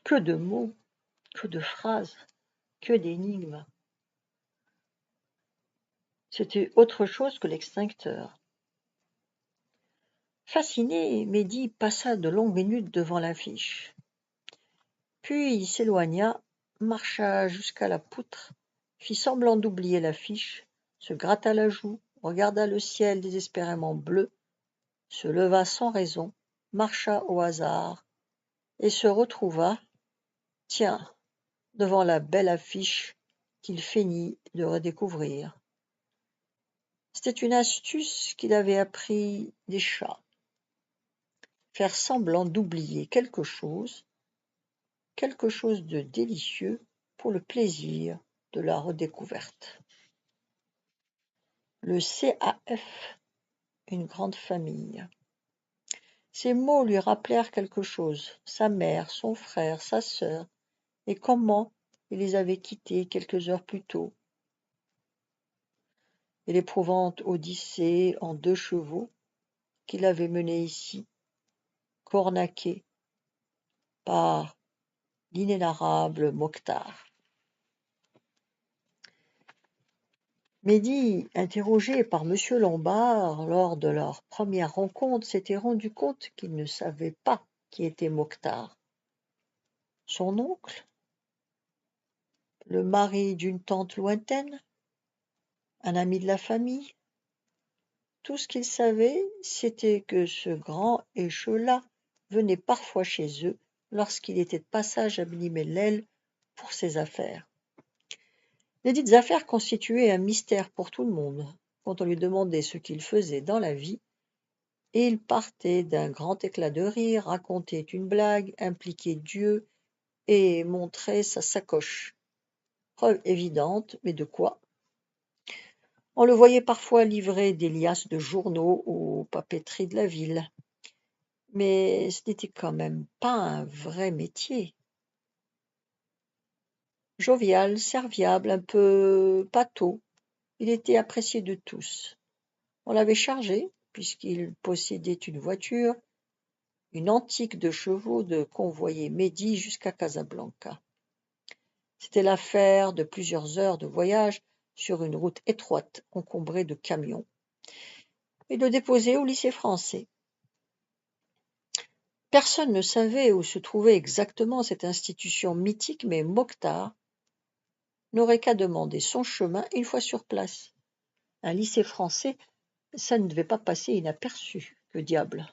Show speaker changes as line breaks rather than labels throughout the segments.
Que de mots, que de phrases, que d'énigmes. C'était autre chose que l'extincteur. Fasciné, Mehdi passa de longues minutes devant l'affiche. Puis il s'éloigna, marcha jusqu'à la poutre, fit semblant d'oublier l'affiche, se gratta la joue, regarda le ciel désespérément bleu, se leva sans raison, marcha au hasard, et se retrouva, tiens, devant la belle affiche qu'il feignit de redécouvrir. C'était une astuce qu'il avait appris des chats. Faire semblant d'oublier quelque chose de délicieux pour le plaisir de la redécouverte. Le CAF, une grande famille. Ces mots lui rappelèrent quelque chose, sa mère, son frère, sa sœur, et comment il les avait quittés quelques heures plus tôt. Et l'éprouvante odyssée en 2 chevaux qu'il avait menée ici, cornaquée par l'inénarrable Mokhtar. Mehdi, interrogé par M. Lombard lors de leur première rencontre, s'était rendu compte qu'il ne savait pas qui était Mokhtar. Son oncle? Le mari d'une tante lointaine? Un ami de la famille? Tout ce qu'il savait, c'était que ce grand écheau-là venait parfois chez eux lorsqu'il était de passage à Beni-Mellel pour ses affaires. Les dites affaires constituaient un mystère pour tout le monde. Quand on lui demandait ce qu'il faisait dans la vie, il partait d'un grand éclat de rire, racontait une blague, impliquait Dieu et montrait sa sacoche. Preuve évidente, mais de quoi? On le voyait parfois livrer des liasses de journaux aux papeteries de la ville. Mais ce n'était quand même pas un vrai métier. Jovial, serviable, un peu pâteau, il était apprécié de tous. On l'avait chargé, puisqu'il possédait une voiture, une antique de chevaux, de convoyer Mehdi jusqu'à Casablanca. C'était l'affaire de plusieurs heures de voyage sur une route étroite encombrée de camions, et de le déposer au lycée français. Personne ne savait où se trouvait exactement cette institution mythique, mais Mokhtar n'aurait qu'à demander son chemin une fois sur place. Un lycée français, ça ne devait pas passer inaperçu, que diable.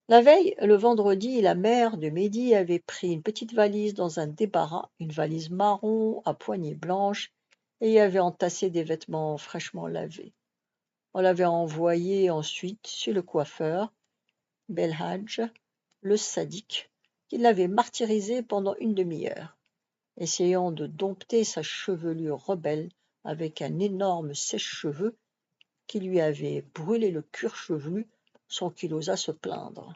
La veille, le vendredi, la mère de Mehdi avait pris une petite valise dans un débarras, une valise marron à poignée blanche, et y avait entassé des vêtements fraîchement lavés. On l'avait envoyé ensuite chez le coiffeur, Belhadj, le sadique, qui l'avait martyrisé pendant une demi-heure, essayant de dompter sa chevelure rebelle avec un énorme sèche-cheveux qui lui avait brûlé le cuir chevelu sans qu'il osât se plaindre.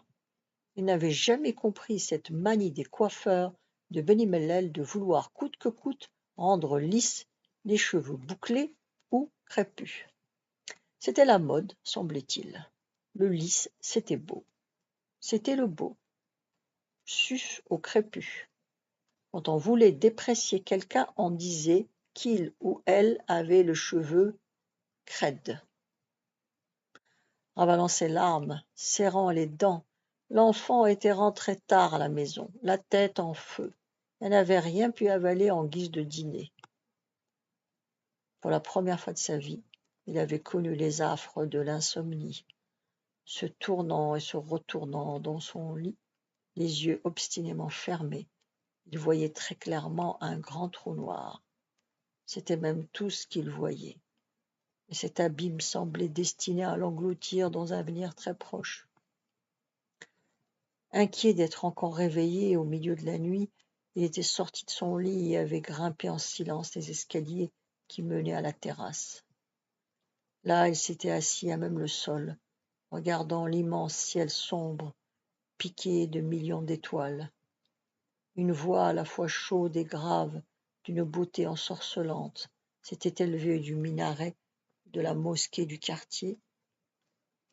Il n'avait jamais compris cette manie des coiffeurs de Beni-Mellel de vouloir coûte que coûte rendre lisses les cheveux bouclés ou crépus. C'était la mode, semblait-il. Le lisse, c'était beau. C'était le beau. Sus au crépus. Quand on voulait déprécier quelqu'un, on disait qu'il ou elle avait le cheveu crête. Ravalant ses larmes, serrant les dents, l'enfant était rentré tard à la maison, la tête en feu. Elle n'avait rien pu avaler en guise de dîner. Pour la première fois de sa vie, il avait connu les affres de l'insomnie. Se tournant et se retournant dans son lit, les yeux obstinément fermés, il voyait très clairement un grand trou noir. C'était même tout ce qu'il voyait. Et cet abîme semblait destiné à l'engloutir dans un avenir très proche. Inquiet d'être encore réveillé au milieu de la nuit, il était sorti de son lit et avait grimpé en silence les escaliers qui menaient à la terrasse. Là, il s'était assis à même le sol, regardant l'immense ciel sombre, piqué de millions d'étoiles. Une voix à la fois chaude et grave, d'une beauté ensorcelante, s'était élevée du minaret de la mosquée du quartier,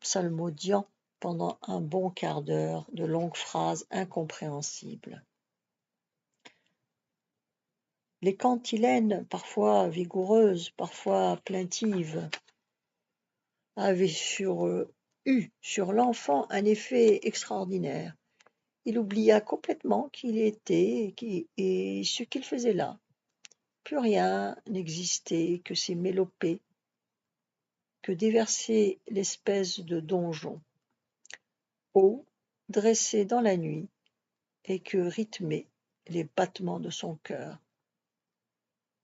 psalmodiant pendant un bon quart d'heure de longues phrases incompréhensibles. Les cantilènes, parfois vigoureuses, parfois plaintives, avaient eu sur l'enfant un effet extraordinaire. Il oublia complètement qui il était et ce qu'il faisait là. Plus rien n'existait que ces mélopées, que déversait l'espèce de donjon, haut, dressé dans la nuit, et que rythmaient les battements de son cœur.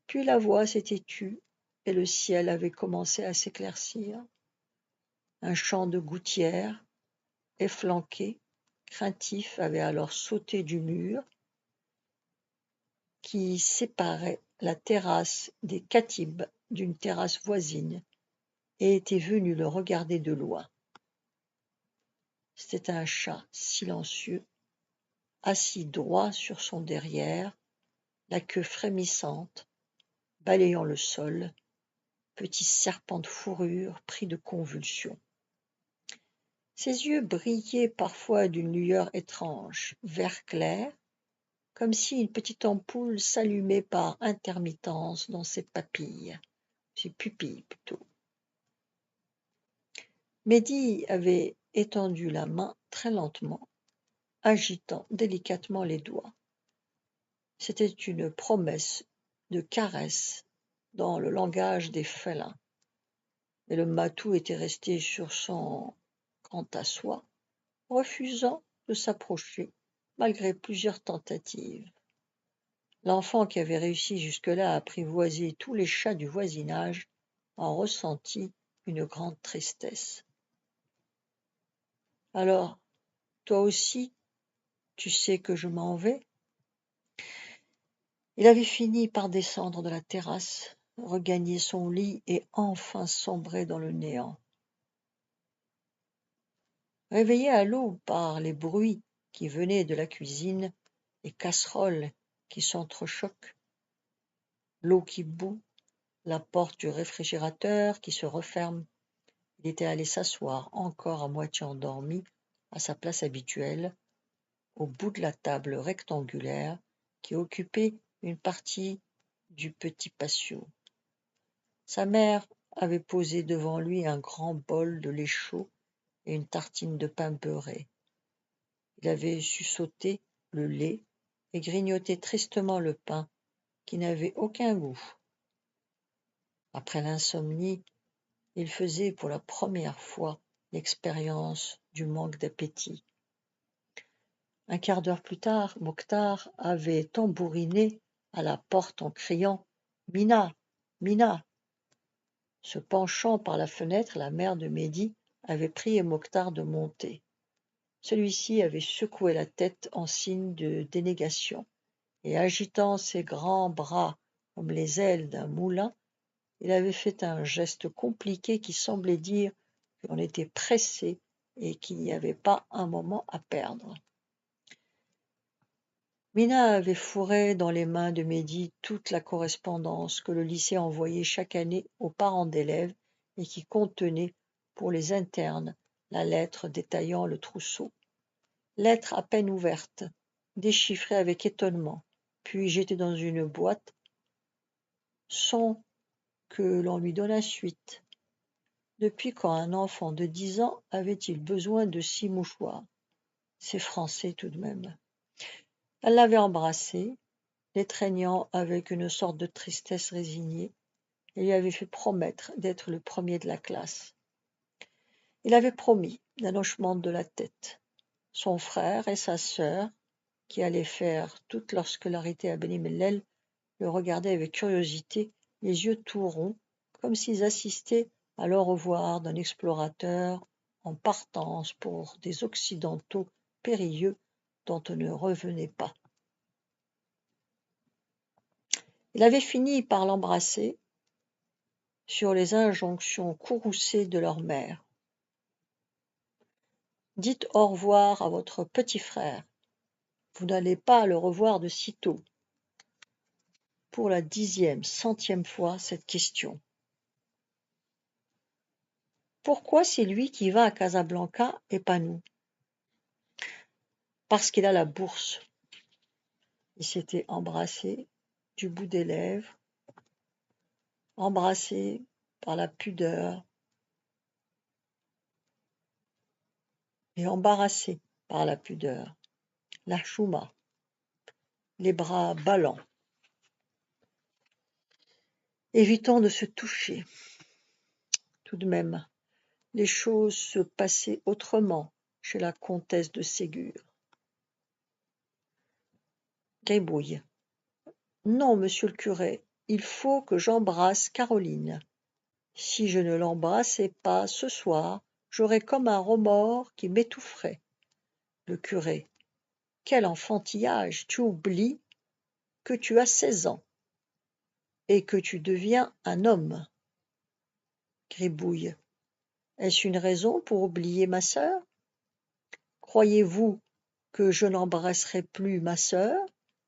Puis la voix s'était tue, et le ciel avait commencé à s'éclaircir. Un chant de gouttière, efflanqué, craintif, avait alors sauté du mur qui séparait la terrasse des Katibes d'une terrasse voisine et était venu le regarder de loin. C'était un chat silencieux, assis droit sur son derrière, la queue frémissante, balayant le sol, petit serpent de fourrure pris de convulsions. Ses yeux brillaient parfois d'une lueur étrange, vert clair, comme si une petite ampoule s'allumait par intermittence dans ses papilles, ses pupilles plutôt. Mehdi avait étendu la main très lentement, agitant délicatement les doigts. C'était une promesse de caresse dans le langage des félins. Mais le matou était resté sur son quant à soi, refusant de s'approcher malgré plusieurs tentatives. L'enfant qui avait réussi jusque-là à apprivoiser tous les chats du voisinage en ressentit une grande tristesse. « Alors, toi aussi, tu sais que je m'en vais ?» Il avait fini par descendre de la terrasse, regagner son lit et enfin sombrer dans le néant. Réveillé à l'aube par les bruits qui venaient de la cuisine, les casseroles qui s'entrechoquent, l'eau qui bout, la porte du réfrigérateur qui se referme, il était allé s'asseoir, encore à moitié endormi, à sa place habituelle, au bout de la table rectangulaire qui occupait une partie du petit patio. Sa mère avait posé devant lui un grand bol de lait chaud et une tartine de pain beurré. Il avait suçoté le lait et grignoté tristement le pain, qui n'avait aucun goût. Après l'insomnie, il faisait pour la première fois l'expérience du manque d'appétit. Un quart d'heure plus tard, Mokhtar avait tambouriné à la porte en criant « Mina, Mina !» Se penchant par la fenêtre, la mère de Mehdi avait prié Mokhtar de monter. Celui-ci avait secoué la tête en signe de dénégation, et agitant ses grands bras comme les ailes d'un moulin, il avait fait un geste compliqué qui semblait dire qu'on était pressé et qu'il n'y avait pas un moment à perdre. Mina avait fourré dans les mains de Mehdi toute la correspondance que le lycée envoyait chaque année aux parents d'élèves et qui contenait, pour les internes, la lettre détaillant le trousseau. Lettre à peine ouverte, déchiffrée avec étonnement, puis jetée dans une boîte, sans que l'on lui donnât suite. Depuis quand un enfant de 10 ans avait-il besoin de 6 mouchoirs? C'est français tout de même. Elle l'avait embrassé, l'étreignant avec une sorte de tristesse résignée, et lui avait fait promettre d'être le premier de la classe. Il avait promis d'un hochement de la tête. Son frère et sa sœur, qui allaient faire toute leur scolarité à Beni Mellel, le regardaient avec curiosité, les yeux tout ronds, comme s'ils assistaient à l'au revoir d'un explorateur en partance pour des occidentaux périlleux dont on ne revenait pas. Il avait fini par l'embrasser sur les injonctions courroucées de leur mère. « Dites au revoir à votre petit frère. Vous n'allez pas le revoir de sitôt. » Pour la 10e, 100e fois cette question. Pourquoi c'est lui qui va à Casablanca et pas nous? Parce qu'il a la bourse. Ils s'étaient embrassés, du bout des lèvres, embrassé par la pudeur et embarrassé par la pudeur, la chouma, les bras ballants. Évitons de se toucher. Tout de même, les choses se passaient autrement chez la comtesse de Ségur. Gribouille. Non, monsieur le curé, il faut que j'embrasse Caroline. Si je ne l'embrassais pas ce soir, j'aurais comme un remords qui m'étoufferait. Le curé. Quel enfantillage! Tu oublies que tu as 16 ans et que tu deviens un homme. Gribouille. Est-ce une raison pour oublier ma sœur? Croyez-vous que je n'embrasserai plus ma sœur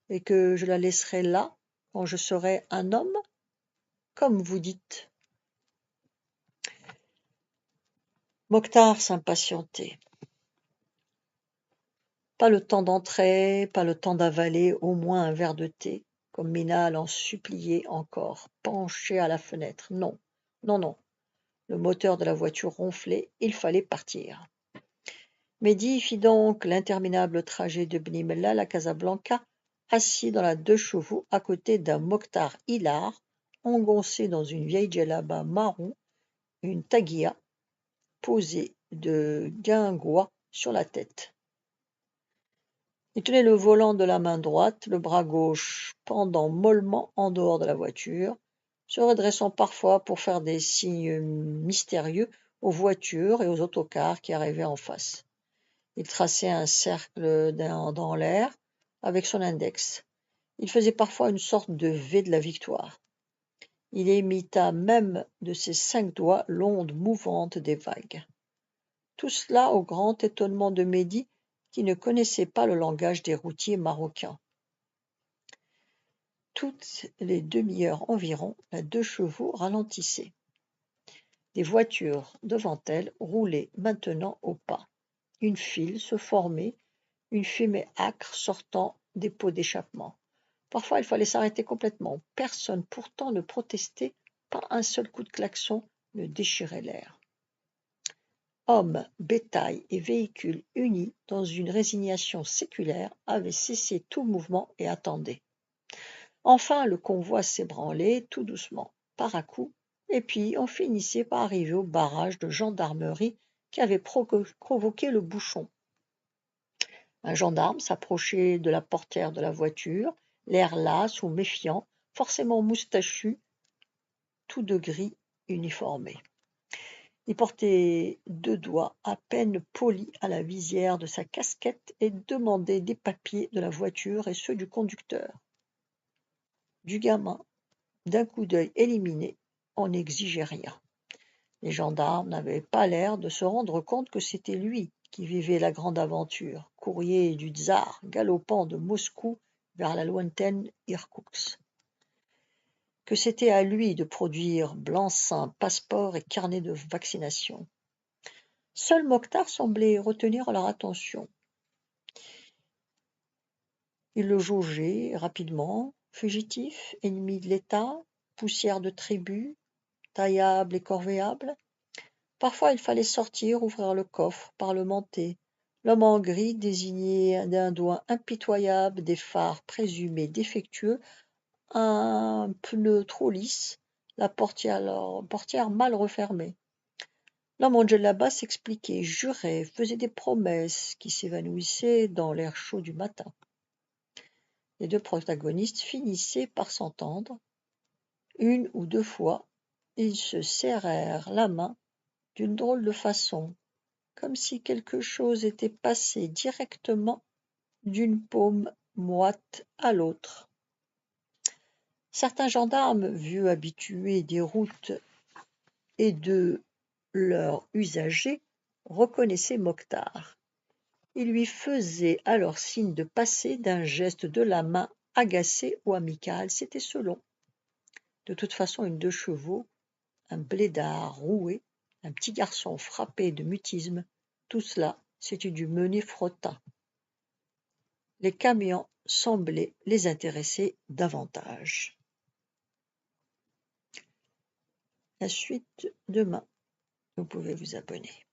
et que je la laisserai là quand je serai un homme, comme vous dites? Mokhtar s'impatientait. Pas le temps d'entrer, pas le temps d'avaler au moins un verre de thé, comme Mina l'en suppliait encore, penché à la fenêtre. Non, non, non. Le moteur de la voiture ronflait, il fallait partir. Mehdi fit donc l'interminable trajet de Beni Mellal à Casablanca, assis dans la 2 chevaux à côté d'un Mokhtar hilar, engoncé dans une vieille djellaba marron, une taguia posée de guingois sur la tête. Il tenait le volant de la main droite, le bras gauche pendant mollement en dehors de la voiture, se redressant parfois pour faire des signes mystérieux aux voitures et aux autocars qui arrivaient en face. Il traçait un cercle dans l'air avec son index. Il faisait parfois une sorte de V de la victoire. Il imita même de ses 5 doigts l'onde mouvante des vagues. Tout cela au grand étonnement de Mehdi, qui ne connaissait pas le langage des routiers marocains. Toutes les demi-heures environ, la 2 chevaux ralentissait. Des voitures devant elle roulaient maintenant au pas. Une file se formait, une fumée âcre sortant des pots d'échappement. Parfois, il fallait s'arrêter complètement. Personne pourtant ne protestait, pas un seul coup de klaxon ne déchirait l'air. Hommes, bétail et véhicules unis dans une résignation séculaire avaient cessé tout mouvement et attendaient. Enfin, le convoi s'ébranlait tout doucement, par à-coups, et puis on finissait par arriver au barrage de gendarmerie qui avait provoqué le bouchon. Un gendarme s'approchait de la portière de la voiture, l'air las ou méfiant, forcément moustachu, tout de gris uniformé. Il portait 2 doigts à peine polis à la visière de sa casquette et demandait des papiers de la voiture et ceux du conducteur. Du gamin, d'un coup d'œil éliminé, on n'exigeait rien. Les gendarmes n'avaient pas l'air de se rendre compte que c'était lui qui vivait la grande aventure, courrier du tsar galopant de Moscou vers la lointaine Irkoutsk. Que c'était à lui de produire blanc-seing, passeport et carnet de vaccination. Seul Mokhtar semblait retenir leur attention. Il le jaugeait rapidement, fugitif, ennemi de l'État, poussière de tribu, taillable et corvéable. Parfois il fallait sortir, ouvrir le coffre, parlementer. L'homme en gris désignait d'un doigt impitoyable des phares présumés défectueux, un pneu trop lisse, la portière mal refermée. L'homme en djellaba s'expliquait, jurait, faisait des promesses qui s'évanouissaient dans l'air chaud du matin. Les 2 protagonistes finissaient par s'entendre. 1 ou 2 fois, ils se serrèrent la main d'une drôle de façon, comme si quelque chose était passé directement d'une paume moite à l'autre. Certains gendarmes, vieux habitués des routes et de leurs usagers, reconnaissaient Mokhtar. Ils lui faisaient alors signe de passer d'un geste de la main agacé ou amical, c'était selon. De toute façon, une 2 chevaux, un blédard roué, un petit garçon frappé de mutisme, tout cela, c'était du mené frottin. Les camions semblait les intéresser davantage. La suite demain. Vous pouvez vous abonner.